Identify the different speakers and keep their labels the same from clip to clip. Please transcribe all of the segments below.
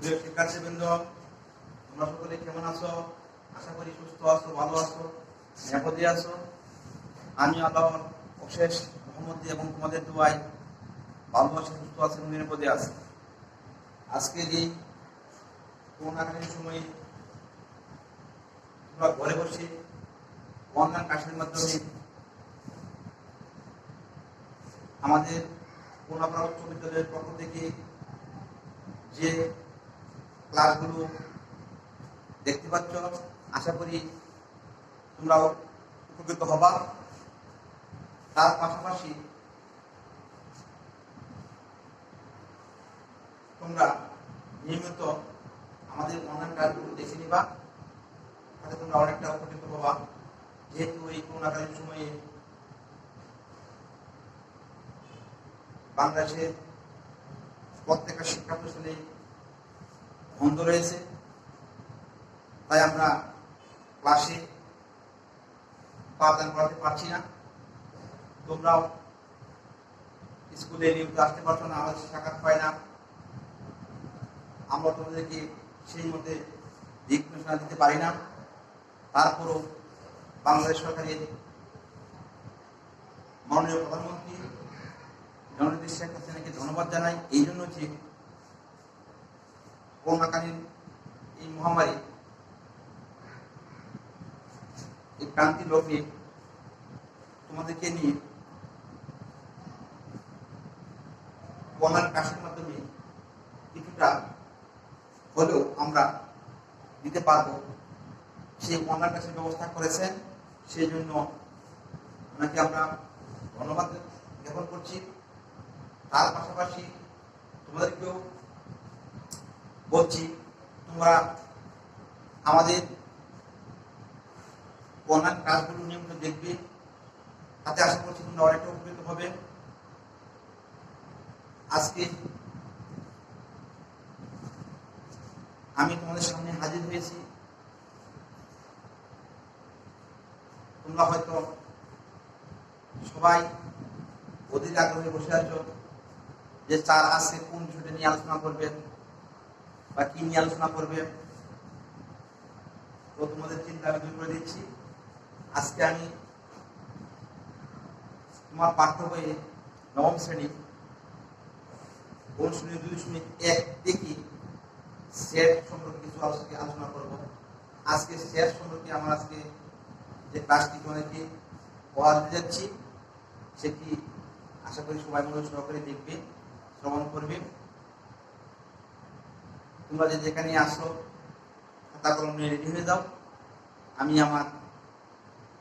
Speaker 1: প্রিয় শিক্ষার্থীবৃন্দ, তোমরা সকলে কেমন আছো? আশা করি সুস্থ আছো, ভালো আছো, নিরাপদে আছো। আমি আল্লাহর অশেষ রহমতে এবং তোমাদের দোয়ায় ভালোবাসে সুস্থ আছি এবং নিরাপদে আছি। আজকে যে করোনাকালীন সময়ে তোমরা ঘরে বসে অনলাইন ক্লাসের মাধ্যমে আমাদের কোনাপাড়া উচ্চ বিদ্যালয়ের পক্ষ থেকে যে ক্লাসগুলো দেখতে পাচ্ছ, আশা করি তোমরাও উপকৃত হবা। তার পাশাপাশি তোমরা নিয়মিত আমাদের অনলাইন ক্লাসগুলো দেখে নিবা, তাতে তোমরা অনেকটা উপকৃত হবা। যেহেতু এই করোনাকালীন সময়ে বাংলাদেশের প্রত্যেকটা শিক্ষা প্রতিষ্ঠানে বন্ধ রয়েছে, তাই আমরা ক্লাসে পাঠদান করাতে পারছি না। তোমরাও স্কুলে নিয়মিত আসতে পারছো না, আমাদের সাক্ষাৎ পায় না। আমরা তোমাদেরকে সেই মধ্যে দিক নির্দেশনা দিতে পারি না। তারপরও বাংলাদেশ সরকারের মাননীয় প্রধানমন্ত্রী জননেত্রী শেখ হাসিনাকে ধন্যবাদ জানাই এই জন্য যে করোনাকালীন এই মহামারী, এই ক্রান্তি লগ্নে তোমাদেরকে নিয়ে অনলাইন ক্লাসের মাধ্যমে কিছুটা হলেও আমরা দিতে পারবো, সেই অনলাইন ক্লাসের ব্যবস্থা করেছেন। সেই জন্য ওনাকে আমরা ধন্যবাদ জ্ঞাপন করছি। তার পাশাপাশি তোমাদেরকেও বলছি, তোমরা আমাদের অনলাইন ক্লাসগুলো নিয়মিত দেখবে, তাতে আশা করছি তোমরা অনেকটা উপকৃত হবে। আজকে আমি তোমাদের সামনে হাজির হয়েছি। তোমরা হয়তো সবাই অধীর আগ্রহে বসে আছো যে স্যার আজকে কোন বিষয়টা নিয়ে আলোচনা করবেন বা কি নিয়ে আলোচনা করবেন। তো তোমাদের চিন্তা আমি দূর করে দিচ্ছি। আজকে আমি তোমার পাঠ্য বইয়ে নবম শ্রেণী অনুশীলনী 2.1 দেখি সেট সম্পর্কে কিছু আলোচনা করব। আজকে সেট সম্পর্কে আমার আজকে যে ক্লাসটি তোমাদেরকে পড়াতে যাচ্ছি, সেটি আশা করি সবাই মনোযোগ সহকারে দেখবে, শ্রবণ করবে। তোমরা যে যেখানে আসো খাতা কলম নিয়ে রেডি হয়ে যাও। আমি আমার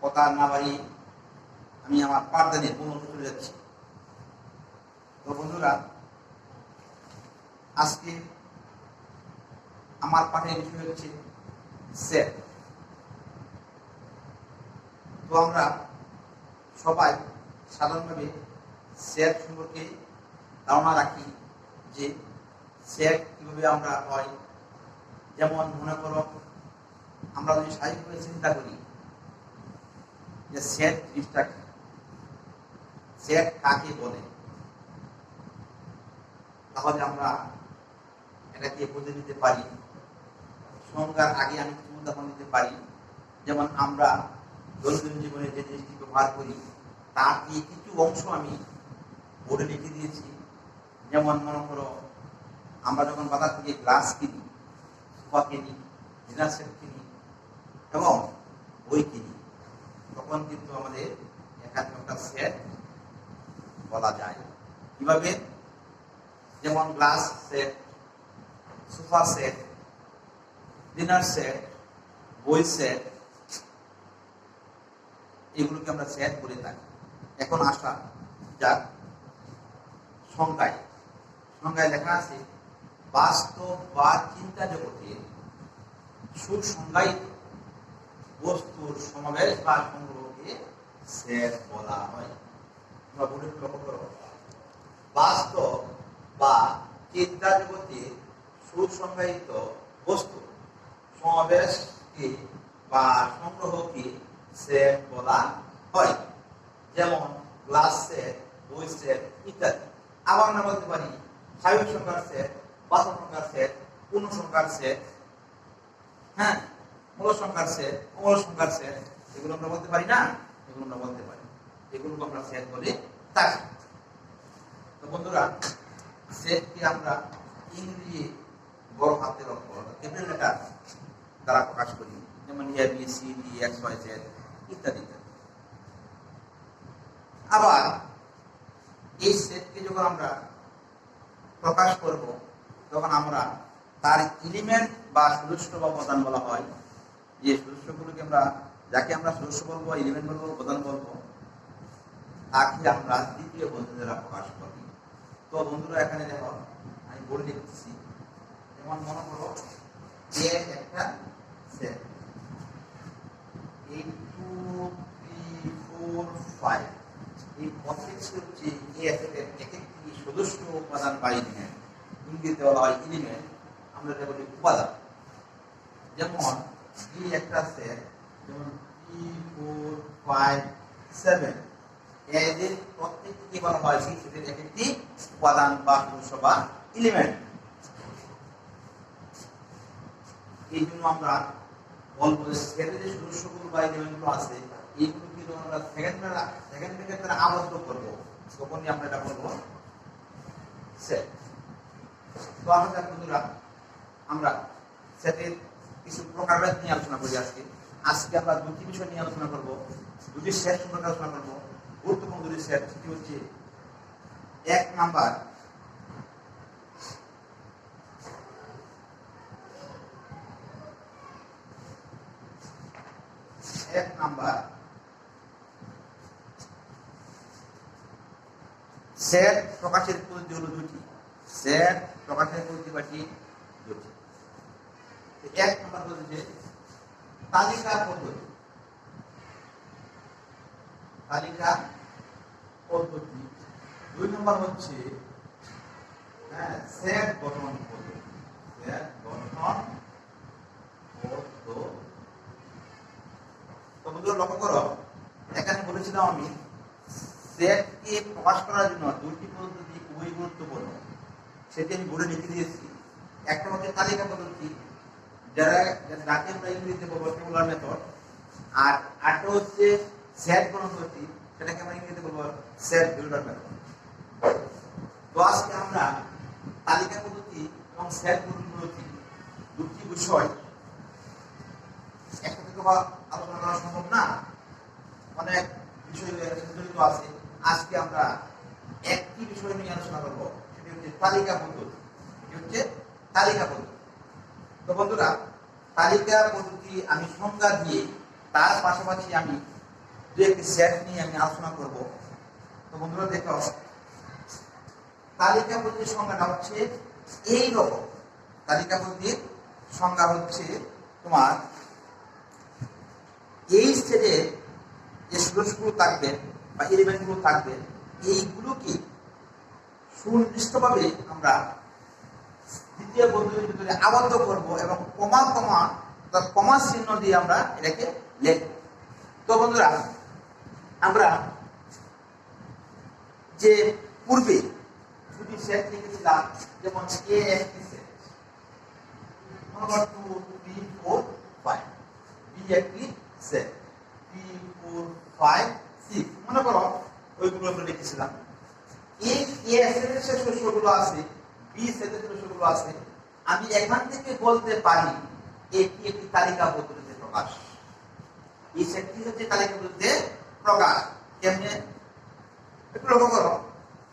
Speaker 1: কথা না বাড়িয়ে আমি আমার পাঠদানের মূল চলে যাচ্ছি। তো বন্ধুরা, আজকে আমার পাঠের বিষয় হচ্ছে সেট। তো আমরা সবাই সাধারণভাবে সেট সম্পর্কে ধারণা রাখি যে সেট কিভাবে আমরা হয়। যেমন মনে করো, আমরা যদি স্বাভাবিকভাবে চিন্তা করি যে সেট জিনিসটা কি, সেট কাকে বলে, তাহলে আমরা এটাকে বুঝে নিতে পারি। সংজ্ঞার আগে আমি কিছু উদাহরণ দিতে পারি। যেমন আমরা দৈনন্দিন জীবনে যে জিনিসটি ব্যবহার করি তার দিয়ে কিছু অংশ আমি বোর্ডে লিখে দিয়েছি। যেমন মনে করো, আমরা যখন বাজার থেকে গ্লাস কিনি, সোফা কিনি, ডিনার সেট কিনি এবং বই কিনি, তখন কিন্তু আমাদের একটা সেট বলা যায়। কিভাবে? যেমন glass set, sofa set, dinner set, বই সেট, এগুলোকে আমরা সেট বলে থাকি। এখন আসা যাক সংজ্ঞায়। সংজ্ঞায় লেখা আছে, বাস্তব বা চিন্তা জগতে সুসংজ্ঞায়িত বস্তুর সমাবেশ বা সংগ্রহকে সেট বলা হয়। তোমরা বলে লক্ষ্য করো, বাস্তব বা চিন্তা জগতে সুসংজ্ঞায়িত বস্তু সমাবেশকে বা সংগ্রহকে সেট বলা হয়। যেমন গ্লাস সেট, বই সেট ইত্যাদি। আবার আমরা বলতে পারি স্বাভাবিক সংখ্যার সেট, বাস্তব সংখ্যার সেট, পূর্ণ সংখ্যার সেট, হ্যাঁ, মূল সংখ্যার সেট, অমূল সংখ্যার সেট, এগুলো আমরা বলতে পারি না? এগুলো আমরা বলতে পারি, এগুলোকে আমরা সেট বলি। তাই তো বন্ধুরা, সেটকে আমরা ইংরেজি বড় হাতের অক্ষর ক্যাপিটাল লেটার দ্বারা প্রকাশ করি, যেমন A B C D X Y Z ইত্যাদি ইত্যাদি। আবার এই সেটকে যখন আমরা প্রকাশ করব তখন আমরা তার এলিমেন্ট বা সদস্য বা উপাদান বলা হয়। যে সদস্যগুলোকে আমরা, যাকে আমরা সদস্য বলবো, এলিমেন্ট বলবো, উপাদান বলবো, তাকে আমরা দ্বিতীয় বন্ধনী দ্বারা প্রকাশ করি। তো বন্ধুরা এখানে দেখো আমি বলে লিখতেছি, যেমন মনে করো এ একটা সেট, 8 2 3 4 5, এই প্রত্যেকটি হচ্ছে এ সেটের এক একটি সদস্য উপাদান বা এলিমেন্ট, ইংরেজিতে বলা হয় এলিমেন্ট, আমরা এটা বলি উপাদান। যেমন বি একটা সেট, যেমন 3 4 5 7, এদের প্রত্যেকটি বলা হয় সেই সেটের এক একটি উপাদান বা সদস্য বা এলিমেন্ট। এই জন্য আমরা বলবো যে সেটের যে সদস্যগুলো বা এলিমেন্টগুলো আছে, এইগুলো কিন্তু আমরা সেকেন্ড ব্র্যাকেটে আবদ্ধ করবো, তখনই আমরা এটা বলবো সেট। তো আমরা বন্ধুরা আমরা সেটের কিছু প্রকারভেদ নিয়ে আলোচনা করি। আজকে আমরা দুটি বিষয় নিয়ে আলোচনা করব, দুটি সেট সম্পর্কে আলোচনা করব, গুরুত্বপূর্ণ দুটি সেট। সেটি হচ্ছে এক নাম্বার সেট প্রকাশের পদ্ধতি হলো দুটি। সেট প্রকাশের পদ্ধতি দুটি। এক নম্বর হচ্ছে তালিকা পদ্ধতি। দুই নম্বর হচ্ছে সেট গঠন পদ্ধতি। তো বন্ধুরা লক্ষ্য করো, এখানে বলেছিলাম আমি সেটকে প্রকাশ করার জন্য দুইটি পদ্ধতি খুবই গুরুত্বপূর্ণ, সেটি আমি বলে লিখে দিয়েছি। একটা হচ্ছে তালিকা পদ্ধতি, যাকে আমরা ইংরেজিতে বলবো টেবুলার মেথড, আর আরেকটা হচ্ছে সেট গঠন পদ্ধতি, সেটাকে আমরা ইংরেজিতে বলবো সেট বিল্ডার মেথড। তো আজকে আমরা তালিকা পদ্ধতি এবং সেট গঠন পদ্ধতি দুটি বিষয় একসাথে তো আলোচনা করা সম্ভব না, অনেক বিষয় জড়িত আছে। আজকে আমরা একটি বিষয় নিয়ে আলোচনা করবো, সেটি হচ্ছে তালিকা পদ্ধতি। তো বন্ধুরা, তালিকা পদ্ধতি আমি সংজ্ঞা দিয়ে তার পাশাপাশি আমি দু একটি সেট নিয়ে আমি আলোচনা করব। তো বন্ধুরা দেখো, তালিকা পদ্ধতির সংজ্ঞাটা হচ্ছে এই রকম। তালিকা পদ্ধতির সংজ্ঞা হচ্ছে তোমার এই সেটে যে সদস্যগুলো থাকবে বা এলিমেন্টগুলো থাকবে, এইগুলোকে সুনির্দিষ্টভাবে আমরা দ্বিতীয় বন্ধনীর ভিতরে আবদ্ধ করব এবং কমা চিহ্ন দিয়ে আমরা এটাকে লিখব। তো বন্ধুরা, আমরা যে পূর্বে দুটি সেট লিখেছিলাম, যেমন এ একটি সেট, মনে করো 2 3 4 5, বি একটি সেট 3 4 5 6, মনে করো ওইগুলো আমরা লিখেছিলাম। এই এ সেটের যে সদস্যগুলো আছে, বি সেটের যে সদস্যগুলো আছে, আমি এখান থেকে বলতে পারি এটি একটি তালিকা পদ্ধতিতে প্রকাশ। এই সেটটি হচ্ছে তালিকা পদ্ধতিতে প্রকাশ। কেমনে একটু লক্ষ্য করো,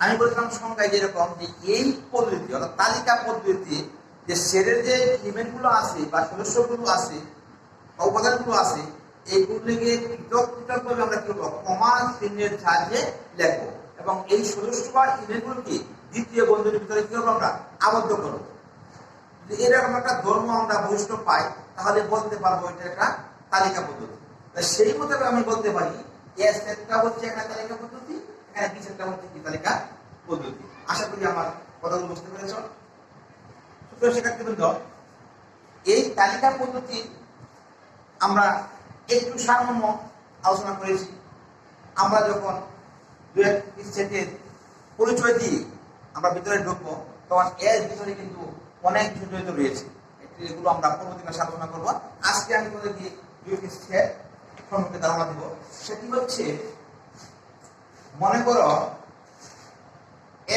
Speaker 1: আমি বলছিলাম সংখ্যায় যেরকম যে এই পদ্ধতি অর্থাৎ তালিকা পদ্ধতিতে যে সেটের যে এলিমেন্টগুলো আছে বা সদস্যগুলো আছে বা উপাদানগুলো আছে, এইগুলিকে পৃথকভাবে আমরা কি করবো, কমা চিহ্নের সাহায্যে লিখবো এবং এই সদস্য বা এলিমেন্টগুলোকে দ্বিতীয় বন্ধনীর ভিতরে কি করবো, আমরা আবদ্ধ করবো। যদি এরকম একটা ধর্ম আমরা বৈশিষ্ট্য পাই, তাহলে বলতে পারবো এটা একটা তালিকা পদ্ধতি। সেই মতো আমি বলতে পারি এ সেটটা হচ্ছে একটা তালিকা পদ্ধতি, এখানে বি সেটটা হচ্ছে কি তালিকা পদ্ধতি। আশা করি আমার কথাগুলো বুঝতে পেরেছ। সুতরাং শিক্ষার্থীবৃন্দ, এই তালিকা পদ্ধতি আমরা একটু সামান্য আলোচনা করেছি। আমরা যখন দু একটি সেটের পরিচয় দিয়ে আমরা ভিতরে ঢুকবো, তখন এর ভিতরে কিন্তু অনেক কিছু জড়িত রয়েছে। এগুলো আমরা পরবর্তী ক্লাসে আলোচনা করবো। আজকে আমি তোমাদেরকে দুইটি সেট সম্পর্কে ধারণা দিব। সেটি হচ্ছে, মনে করো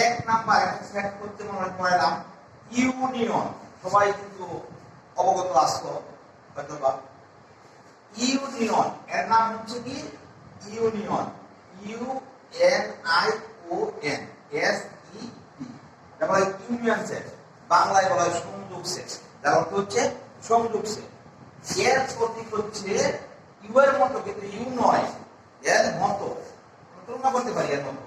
Speaker 1: এক নাম্বার একটা সেট করতে মনে করালাম ইউনিয়ন। সবাই কিন্তু অবগত আসলো হয়তোবা। ইউনিয়ন এর নাম হচ্ছে কি ইউনিয়ন, UNION SET, এটা বলা হয় ইউনিয়ন সেট, বাংলায় বলা হয় সংযোগ সেট, যার অর্থ হচ্ছে সংযোগ সেট। এর প্রতীক হচ্ছে ইউ এর মতো, কিন্তু ইউ নয়, এর মতো, তুলনা করতে পারি এর মতো।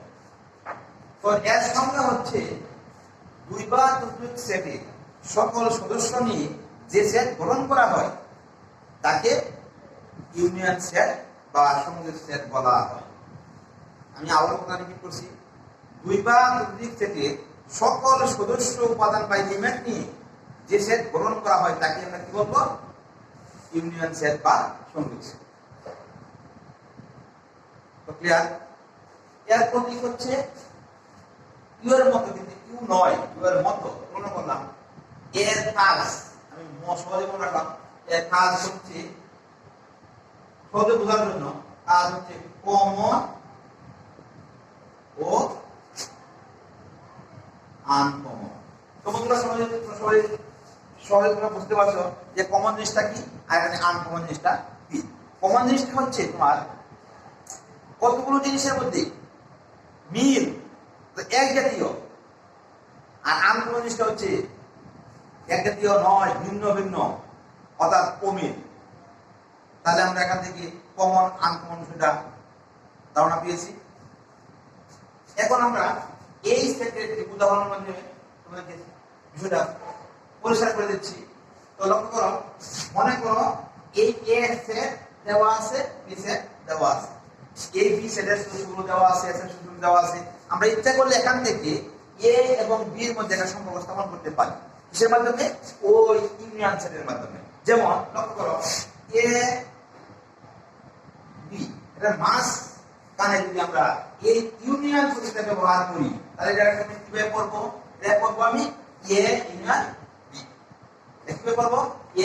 Speaker 1: তো এর সংজ্ঞা হচ্ছে দুই বা ততোধিক সেটে সকল সদস্য নিয়ে যে সেট গঠন করা হয় তাকে ইউনিয়ন সেট বা সংযোগ সেট বলা হয়। আমি আবার কথা রিপিট করছি, দুই বা ততোধিক সেটে সকল সদস্য উপাদান বা এলিমেন্ট নিয়ে যে সেট গঠন করা হয় তাকে আমরা কি বলবো? ইউনিয়ন সেট বা সংযোগ সেট। তো ক্লিয়ার? এর প্রতীক হচ্ছে ইউ এর মতো, কিন্তু ইউ নয়, ইউ এর মতো। তুলনা করলাম। এর কাজ আমি সহজে মনে রাখলাম, এর কাজ হচ্ছে, সহজে বোঝার জন্য কাজ হচ্ছে কমন ও আনকমন। তো বন্ধুরা সবাই তোমরা বুঝতে পারছো যে কমন জিনিসটা কি আর এখানে আনকমন জিনিসটা কি। কমন জিনিসটা হচ্ছে তোমার কতগুলো জিনিসের মধ্যে মিল, এক জাতীয়। আর আনকমন জিনিসটা হচ্ছে এক জাতীয় নয়, ভিন্ন ভিন্ন, অর্থাৎ অমিল। তাহলে আমরা এখান থেকে কমন আনকমন সেটা ধারণা পেয়েছি। এখন আমরা এই সেটের একটি উদাহরণের মাধ্যমে তোমাদেরকে বিষয়টা পরিষ্কার করে দিচ্ছি। তো লক্ষ্য করো, মনে করো এই এ সেট দেওয়া আছে, বি সেট দেওয়া আছে, এই বি সেটের সূত্রগুলো দেওয়া আছে, এস এর সূত্রগুলো দেওয়া আছে। আমরা ইচ্ছা করলে এখান থেকে এ এবং বি এর মধ্যে একটা সম্পর্ক স্থাপন করতে পারি। কিসের মাধ্যমে? ওই ইউনিয়ন সেটের মাধ্যমে। যেমন লক্ষ্য করো, এ বি এটা মাস কানে যদি আমরা এই ইউনিয়ন প্রতীকটা ব্যবহার করি, তাহলে এটা আমি কিভাবে করব? এটা করব আমি এ ইউনিয়ন বি। কিভাবে করব?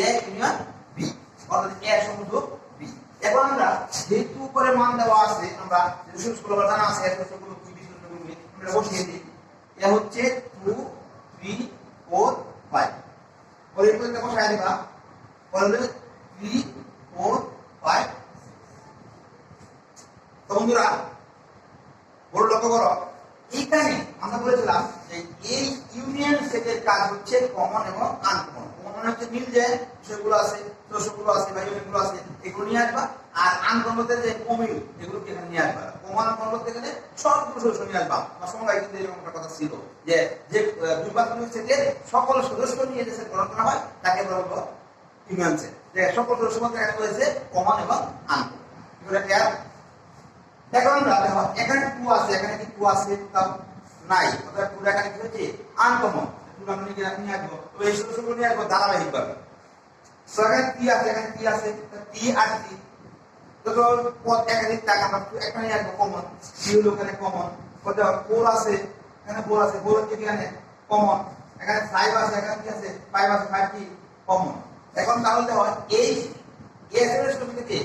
Speaker 1: এ ইউনিয়ন বি, অর্থাৎ এ সমতুল্য বি। এখন আমরা যেহেতু করে মান দেওয়া আছে, আমরা সূত্রগুলো জানা আছে, এর সূত্রগুলো কি, বি সূত্রগুলো কি, আমরা বসিয়ে দিই। এ হচ্ছে 2 3 4 5, পরে এটা বসায় দিবা, বললে 3 4 5। তো বন্ধুরা বড় লক্ষ্য করো, এইখানে আমরা বলেছিলাম যে এই ইউনিয়ন সেটের কাজ হচ্ছে কমন এবং আনকমন। কমন মানে হচ্ছে মিল যে বিষয়গুলো আছে, দোষগুলো আছে বা ইউনিয়নগুলো আছে, এগুলো নিয়ে আসবা। আর আনকমনতে যে অমিল, এগুলোকে এখানে নিয়ে আসবা। কমন আনকমন বলতে গেলে সবগুলো সদস্য নিয়ে আসবা। আমার সঙ্গে কিন্তু এরকম একটা কথা ছিল যে যে দুই বা ততোধিক সেটের সকল সদস্য নিয়ে যে সেট গঠন করা হয় তাকে বলা হলো ইউনিয়ন সেট। যে সকল সদস্য মধ্যে একটা হয়েছে কমন এবং আনকমন। এগুলো ক্লিয়ার? এখন আমরা দেখো, এখানে 2 আছে, এখানে কি 2 আছে? তাও নাই, অর্থাৎ 2 এখানে কি হচ্ছে আনকমন। 2 আমরা নিয়ে আসবো, তো এই সূত্রগুলো নিয়ে আসবো ধারাবাহিক ভাবে। তো এখানে 3 আছে, এখানে 3 আছে, 3 আর 3, তো পদ একাধিক টাকা আমরা এখানে নিয়ে আসবো কমন। 3 হলো এখানে কমন। কত 4 আছে, এখানে 4 আছে, 4 হচ্ছে এখানে কমন। এখানে 5 আছে, এখানে কি আছে 5 আছে, 5 কি কমন। এখন তাহলে দেখো এই এস এর সূত্র থেকে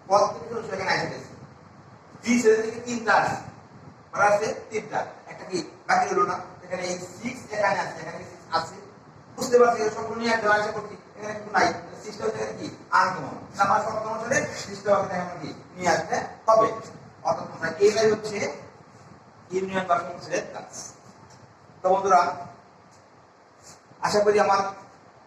Speaker 1: পদ থেকে সূত্র এখানে আসে গেছে। বি সেটের থেকে 3টা আছে, আর আছে 3টা, একটা কি বাকি হলো না। এখানে এই 6 এখানে আছে, এখানে 6 আছে, বুঝতে পারছি সবগুলো নিয়ে একটা আছে করছি। এখানে কিছু নাই, 6টা হচ্ছে কি আনকমন। আমার সবকমন হলে 6টা এখানে আমরা কি নিয়ে আসতে হবে। অর্থাৎ আমরা এইটাই হচ্ছে ইউনিয়ন বা সংযোগ সেটের কাজ। তো বন্ধুরা আশা করি আমার